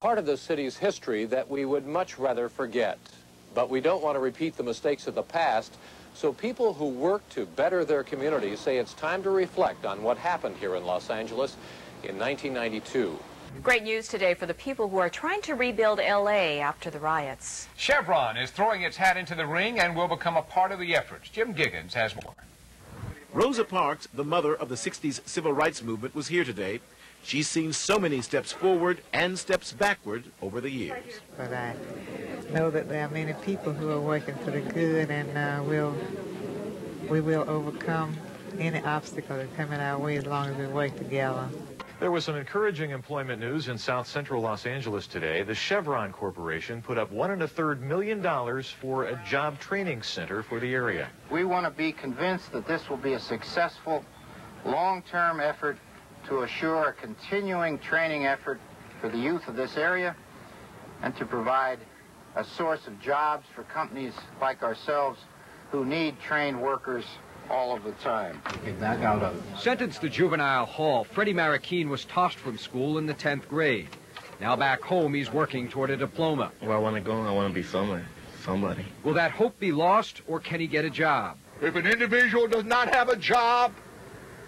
part of the city's history that we would much rather forget. But we don't want to repeat the mistakes of the past, so people who work to better their communities say it's time to reflect on what happened here in Los Angeles in 1992. Great news today for the people who are trying to rebuild L.A. after the riots. Chevron is throwing its hat into the ring and will become a part of the efforts. Jim Giggins has more. Rosa Parks, the mother of the 60s civil rights movement, was here today. She's seen so many steps forward and steps backward over the years. But I know that there are many people who are working for the good, and we will overcome any obstacle that come in our way as long as we work together. There was some encouraging employment news in South Central Los Angeles today. The Chevron Corporation put up $1.25 million for a job training center for the area. We want to be convinced that this will be a successful, long-term effort to assure a continuing training effort for the youth of this area and to provide a source of jobs for companies like ourselves who need trained workers all of the time. Get back out of it. Sentenced to juvenile hall, Freddie Marroquin was tossed from school in the 10th grade. Now back home, he's working toward a diploma. Where I want to go, I want to be somebody. Will that hope be lost, or can he get a job? If an individual does not have a job,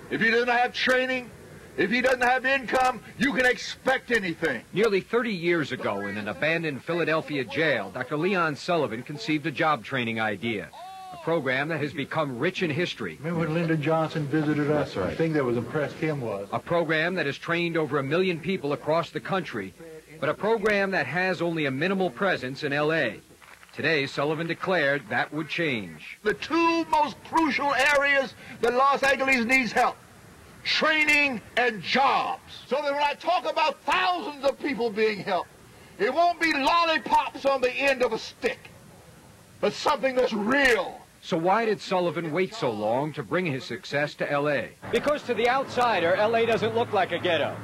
if he doesn't have training, if he doesn't have income, you can expect anything. Nearly 30 years ago, in an abandoned Philadelphia jail, Dr. Leon Sullivan conceived a job training idea. A program that has become rich in history. Remember when Lyndon Johnson visited us? That's right. The thing that was impressed him was. A program that has trained over 1 million people across the country, but a program that has only a minimal presence in L.A. Today, Sullivan declared that would change. The two most crucial areas that Los Angeles needs help: training and jobs. So that when I talk about thousands of people being helped, it won't be lollipops on the end of a stick, but something that's real. So why did Sullivan wait so long to bring his success to L.A.? Because to the outsider, L.A. doesn't look like a ghetto.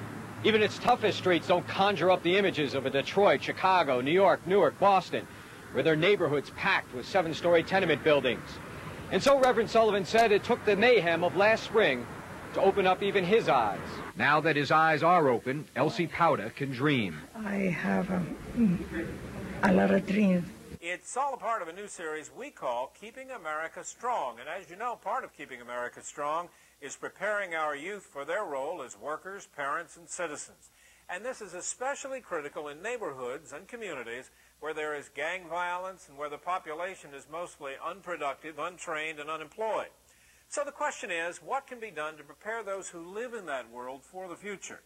Even its toughest streets don't conjure up the images of a Detroit, Chicago, New York, Newark, Boston, where their neighborhoods packed with 7-story tenement buildings. And so Reverend Sullivan said it took the mayhem of last spring to open up even his eyes. Now that his eyes are open, Elsie Powder can dream. I have a lot of dreams. It's all a part of a new series we call Keeping America Strong. And as you know, part of Keeping America Strong is preparing our youth for their role as workers, parents, and citizens. And this is especially critical in neighborhoods and communities where there is gang violence and where the population is mostly unproductive, untrained, and unemployed. So the question is, what can be done to prepare those who live in that world for the future?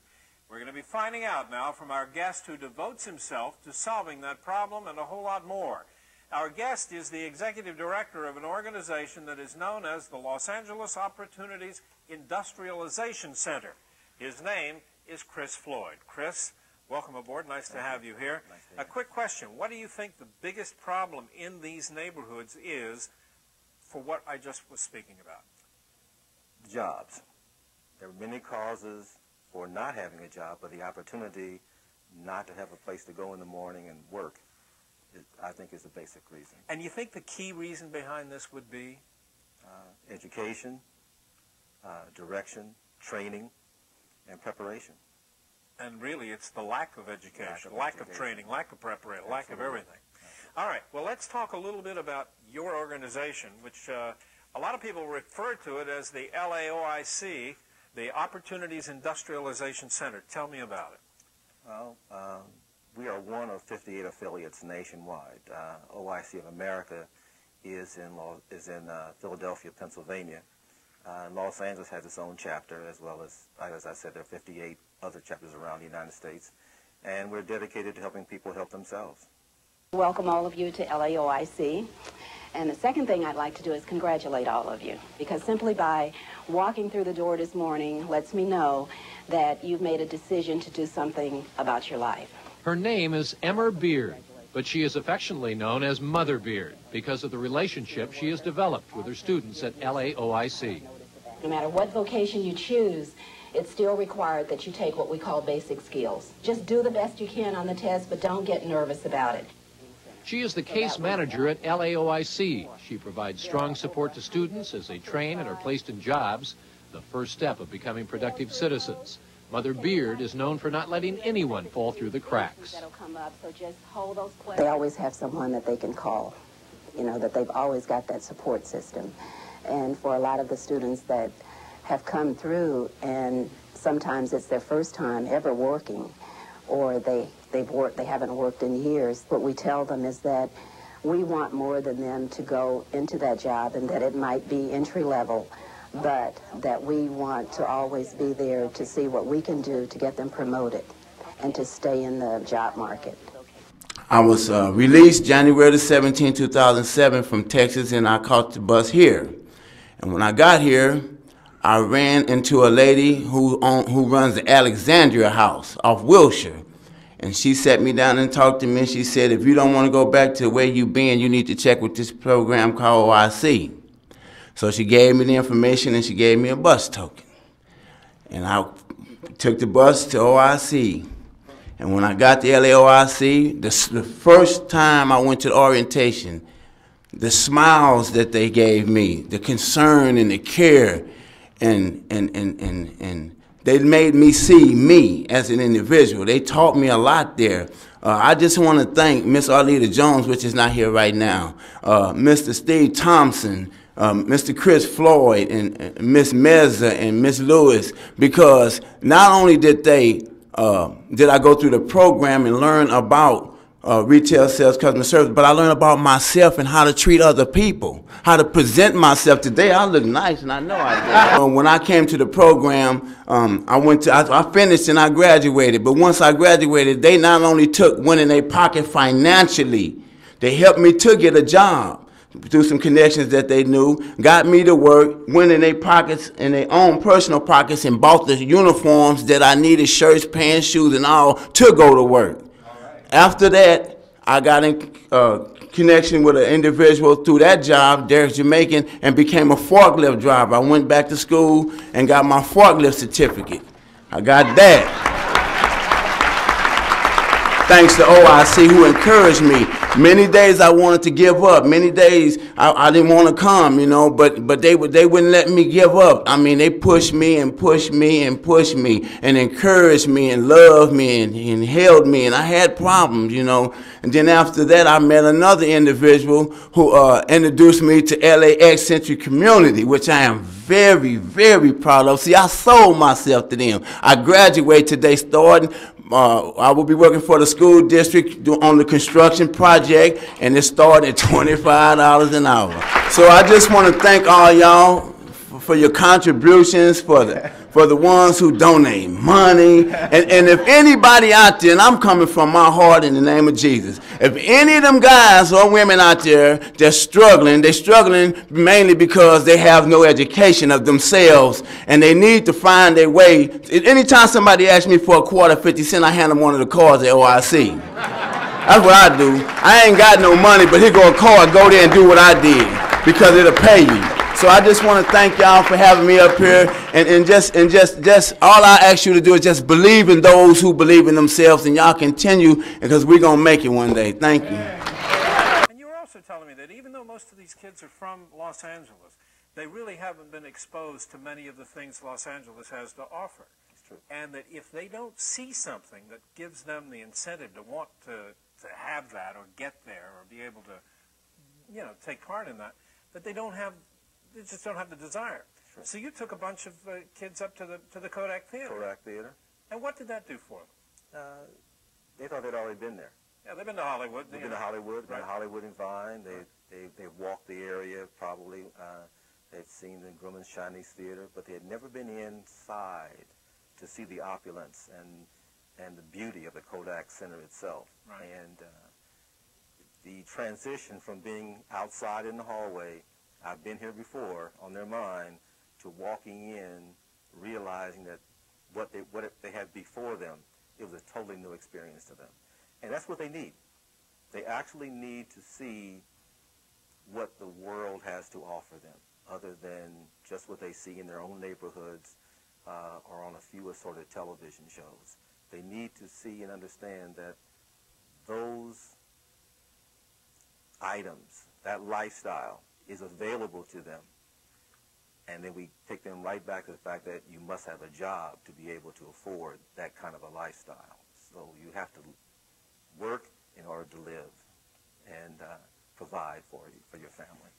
We're going to be finding out now from our guest who devotes himself to solving that problem and a whole lot more. Our guest is the executive director of an organization that is known as the Los Angeles Opportunities Industrialization Center. His name is Chris Floyd. Chris, welcome aboard. Nice to have you here. A quick question. What do you think the biggest problem in these neighborhoods is for what I just was speaking about? Jobs. There are many causes for not having a job, but the opportunity not to have a place to go in the morning and work, I think, is the basic reason. And you think the key reason behind this would be? Education, direction, training, and preparation. And really, it's the lack of education, lack of training, lack of preparation, lack of everything. All right, well, let's talk a little bit about your organization, which a lot of people refer to it as the OIC, the Opportunities Industrialization Center. Tell me about it. Well, we are one of 58 affiliates nationwide. OIC of America is in Philadelphia, Pennsylvania. Los Angeles has its own chapter, as well as I said, there are 58 other chapters around the United States. And we're dedicated to helping people help themselves. Welcome all of you to LAOIC. And the second thing I'd like to do is congratulate all of you, because simply by walking through the door this morning lets me know that you've made a decision to do something about your life. Her name is Emmer Beard, but she is affectionately known as Mother Beard because of the relationship she has developed with her students at LAOIC. No matter what vocation you choose, it's still required that you take what we call basic skills. Just do the best you can on the test, but don't get nervous about it. She is the case manager at LAOIC. She provides strong support to students as they train and are placed in jobs, the first step of becoming productive citizens. Mother Beard is known for not letting anyone fall through the cracks. They always have someone that they can call, you know, that they've always got that support system. And for a lot of the students that have come through, and sometimes it's their first time ever working, or they haven't worked in years, what we tell them is that we want more than them to go into that job, and that it might be entry level, but that we want to always be there to see what we can do to get them promoted and to stay in the job market. I was released January the 17th, 2007 from Texas, and I caught the bus here. And when I got here, I ran into a lady who runs the Alexandria House off Wilshire. And she sat me down and talked to me, and she said, if you don't want to go back to where you've been, you need to check with this program called OIC. So she gave me the information, and she gave me a bus token. And I took the bus to OIC. And when I got to LAOIC, the first time I went to the orientation, the smiles that they gave me, the concern and the care, and they made me see me as an individual. They taught me a lot there. I just want to thank Miss Arlita Jones, which is not here right now, Mr. Steve Thompson, Mr. Chris Floyd, and Miss Meza and Miss Lewis, because not only did I go through the program and learn about retail sales, customer service, but I learned about myself and how to treat other people, how to present myself. Today I look nice, and I know I did. When I came to the program, I finished and I graduated, but once I graduated, they not only took one in their pocket financially, they helped me to get a job through some connections that they knew, got me to work, went in their pockets, in their own personal pockets, and bought the uniforms that I needed, shirts, pants, shoes, and all, to go to work. After that, I got in connection with an individual through that job, Derek Jamaican, and became a forklift driver. I went back to school and got my forklift certificate. I got that. Thanks to OIC, who encouraged me. Many days I wanted to give up. Many days I didn't want to come, you know, but they wouldn't let me give up. I mean, they pushed me and pushed me and pushed me and encouraged me and loved me and held me. And I had problems, you know. And then after that, I met another individual who introduced me to LAX Century Community, which I am very, very proud of. See, I sold myself to them. I graduate today starting. I will be working for the school district on the construction project, and it started at $25 an hour. So I just want to thank all y'all for your contributions, for the ones who donate money. And if anybody out there, and I'm coming from my heart in the name of Jesus, if any of them guys or women out there, they're struggling mainly because they have no education of themselves, and they need to find their way. Anytime somebody asks me for a quarter, 50 cents, I hand them one of the cards at OIC. That's what I do. I ain't got no money, but here go a card, go there and do what I did, because it'll pay you. So I just want to thank y'all for having me up here, and just all I ask you to do is just believe in those who believe in themselves, and y'all continue, because we're going to make it one day. Thank you. And you were also telling me that even though most of these kids are from Los Angeles, they really haven't been exposed to many of the things Los Angeles has to offer. That's true. And that if they don't see something that gives them the incentive to want to have that or get there or be able to, you know, take part in that, that they just don't have the desire. Sure. So you took a bunch of kids up to the Kodak Theater. Kodak Theater. And what did that do for them? They thought they'd already been there. Yeah, they've been to Hollywood. They've been to Hollywood, right. Hollywood and Vine. They've walked the area probably. They'd seen the Grumman's Chinese Theater, but they had never been inside to see the opulence and the beauty of the Kodak Center itself. Right. And the transition from being outside in the hallway, I've been here before, on their mind, to walking in, realizing that what they had before them, it was a totally new experience to them. And that's what they need. They actually need to see what the world has to offer them, other than just what they see in their own neighborhoods or on a few assorted television shows. They need to see and understand that those items, that lifestyle, is available to them And then we take them right back to the fact that you must have a job to be able to afford that kind of a lifestyle. So you have to work in order to live and provide for your family.